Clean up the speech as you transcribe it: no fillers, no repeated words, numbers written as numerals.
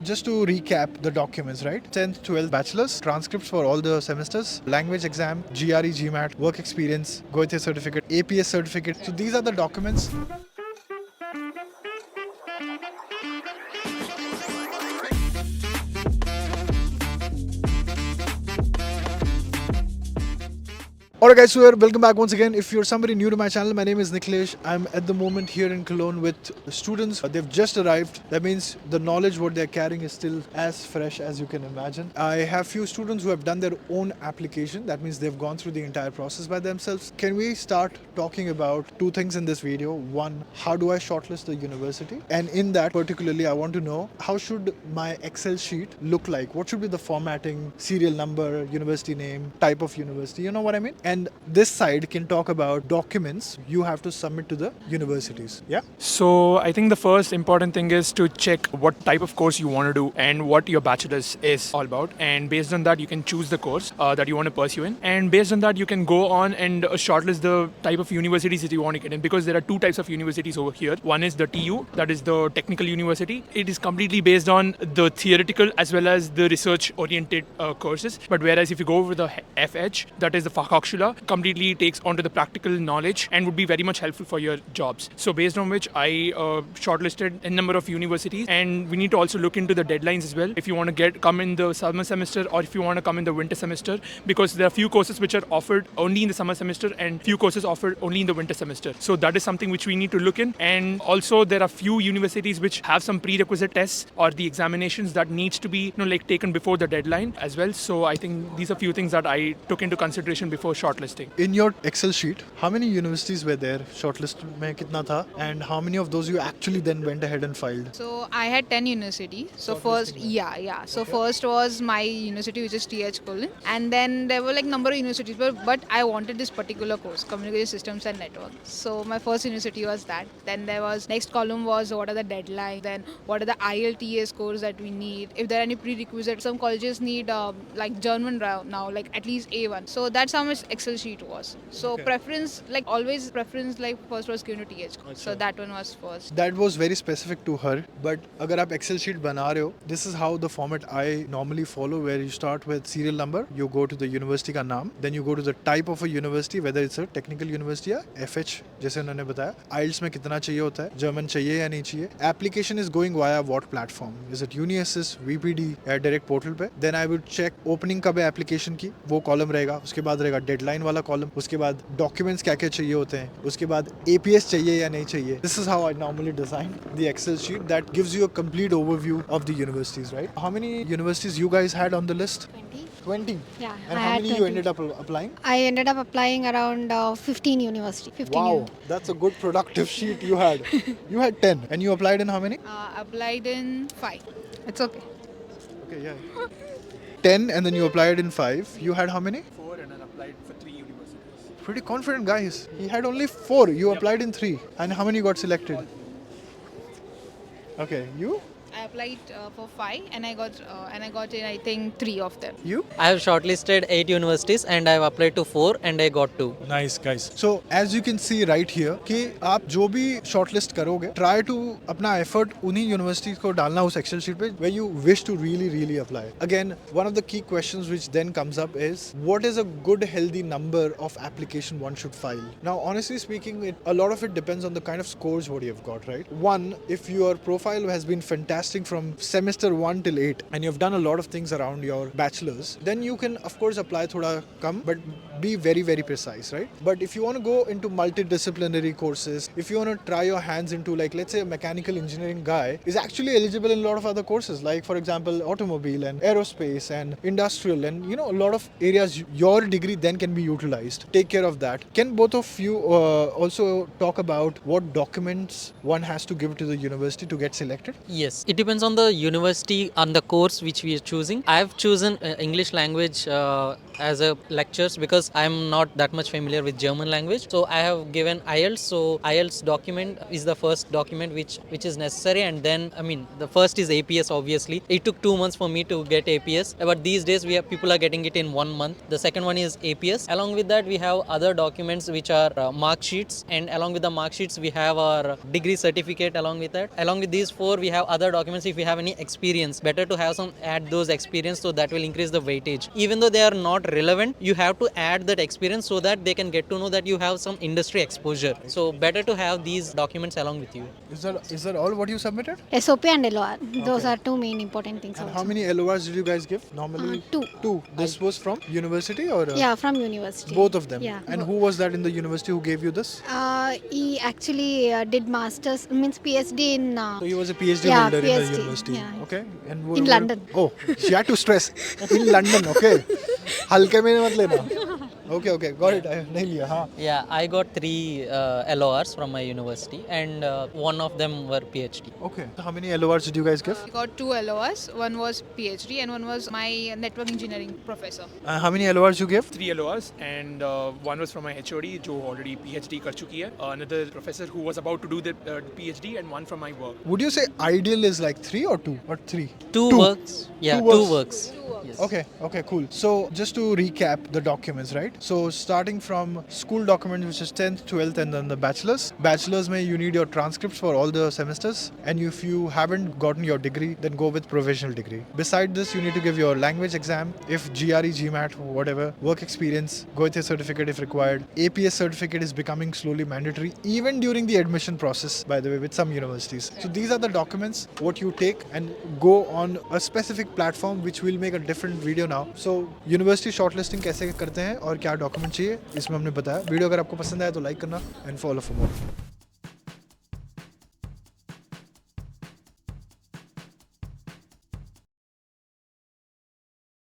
Just to recap the documents, right? 10th, 12th bachelor's, transcripts for all the semesters, language exam, GRE, GMAT, work experience, Goethe certificate, APS certificate. So these are the documents. Alright guys, so welcome back once again. If you're somebody new to my channel, my name is Nikhilesh. I'm at the moment here in Cologne with students. They've just arrived. That means the knowledge what they're carrying is still as fresh as you can imagine. I have few students who have done their own application. That means they've gone through the entire process by themselves. Can we start talking about two things in this video? One, how do I shortlist the university? And in that particularly, I want to know how should my Excel sheet look like? What should be the formatting, serial number, university name, type of university? You know what I mean? And this side can talk about documents you have to submit to the universities. Yeah. So I think the first important thing is to check what type of course you want to do and what your bachelor's is all about. And based on that, you can choose the course that you want to pursue in. And based on that, you can go on and shortlist the type of universities that you want to get in. Because there are two types of universities over here. One is the TU, that is the technical university. It is completely based on the theoretical as well as the research-oriented courses. But whereas if you go over the FH, that is the Fachhochschule, completely takes onto the practical knowledge and would be very much helpful for your jobs. So based on which I shortlisted a number of universities, and we need to also look into the deadlines as well. If you want to come in the summer semester or if you want to come in the winter semester, because there are few courses which are offered only in the summer semester and few courses offered only in the winter semester. So that is something which we need to look in. And also there are few universities which have some prerequisite tests or the examinations that needs to be taken before the deadline as well. So I think these are few things that I took into consideration before shortlisting. In your Excel sheet, how many universities were there? Shortlist mein kitna tha? And how many of those you actually then went ahead and filed? So I had 10 universities. So first, yeah. So first was my university, which is TH Colon, and then there were number of universities, but I wanted this particular course, Communication Systems and Network. So my first university was that. Then there was next column was what are the deadlines, then what are the IELTS scores that we need. If there are any prerequisites, some colleges need German now, at least A1. So that's how much Excel sheet was. So preference, first was given to TH. So that one was first. That was very specific to her. But agar aap Excel sheet bana rahe ho, this is how the format I normally follow, where you start with serial number, you go to the university ka naam, then you go to the type of a university, whether it's a technical university या FH जैसे उन्होंने बताया, IELTS में कितना चाहिए होता है, German चाहिए या नहीं चाहिए. Application is going via what platform? Is it UniAssist, VPD या direct portal पे? Then I would check opening कब है application की, वो column रहेगा, उसके बाद रहेगा deadline वाला column, उसके बाद documents क्या क्या चाहिए होते हैं, उसके बाद APS चाहिए या नहीं चाहिए. This is how I normally design the Excel sheet that gives you a complete overview of the universities, right? How many universities you guys had on the list? 20? Yeah. And I how had many you 20. ended up applying? I ended up applying around 15 university. 15 Wow, that's a good productive sheet you had. You had 10 and you applied in how many? Applied in 5. It's okay. Okay, yeah. 10 and then you applied in 5. You had how many? 4 and then applied for 3 universities. Pretty confident guys. He had only 4. You applied in 3. And how many got selected? Okay, you? I applied for 5 and I got in I think 3 of them. You? I have shortlisted 8 universities and I have applied to 4 and I got 2. Nice guys. So as you can see right here कि आप जो भी shortlist करोगे, try to अपना effort उन्हीं universities को डालना उस Excel sheet पे where you wish to really apply. Again, one of the key questions which then comes up is what is a good healthy number of application one should file? Now honestly speaking, a lot of it depends on the kind of scores what you've got, right? One, if your profile has been fantastic from semester 1 till 8 and you've done a lot of things around your bachelor's, then you can of course apply thoda kam, but be very precise, right? But if you want to go into multidisciplinary courses, if you want to try your hands into let's say a mechanical engineering guy is actually eligible in a lot of other courses, like for example automobile and aerospace and industrial and a lot of areas your degree then can be utilized. Take care of that. Can both of you also talk about what documents one has to give to the university to get selected? Yes, it depends on the university and the course which we are choosing. I have chosen English language as a lectures because I'm not that much familiar with German language, so I have given IELTS. So IELTS document is the first document which is necessary, and then I mean the first is APS. Obviously, it took 2 months for me to get APS, but these days people are getting it in 1 month. The second one is APS. Along with that, we have other documents which are mark sheets, and along with the mark sheets, we have our degree certificate. Along with that, along with these four, we have other documents. If we have any experience, better to have some add those experience, so that will increase the weightage. Even though they are not relevant, you have to add that experience so that they can get to know that you have some industry exposure. So better to have these documents along with you. Is that all what you submitted? SOP and LOR. Those are two main important things. And Also. how many LORs did you guys give normally? Two. Two. This was from university or? Yeah, from university. Both of them. Yeah. And who was that in the university who gave you this? He actually did masters, means PhD in. So he was a PhD yeah, holder in PhD, the university. yeah. Okay. And In London. Oh, she had to stress. In London. Okay. हल्के में मत लेना. Okay. Got it. I नहीं लिया. हाँ. Yeah, I got 3 LORs from my university, and one of them were PhD. Okay. So how many LORs did you guys give? I got 2 LORs. One was PhD and one was my network engineering professor. How many LORs you gave? 3 LORs, and one was from my HOD, जो already PhD कर चुकी है. Another professor who was about to do the PhD, and one from my work. Would you say ideal is like 3 or 2 or 3? Two works. Yeah, Two two works. works. Yes. Okay, cool. So just to recap the documents, right? So starting from school documents, which is 10th, 12th, and then the bachelor's. Bachelor's may you need your transcripts for all the semesters, and if you haven't gotten your degree, then go with provisional degree. Beside this, you need to give your language exam. If GRE, GMAT, whatever, work experience, go with your certificate if required. APS certificate is becoming slowly mandatory, even during the admission process, by the way, with some universities. So these are the documents, what you take and go on a specific platform, which will make a different video now. So university shortlisting कैसे करते हैं और क्या document चाहिए इसमें हमने बताया. Video अगर आपको पसंद आया तो लाइक करना एंड फॉलो फॉर मोर.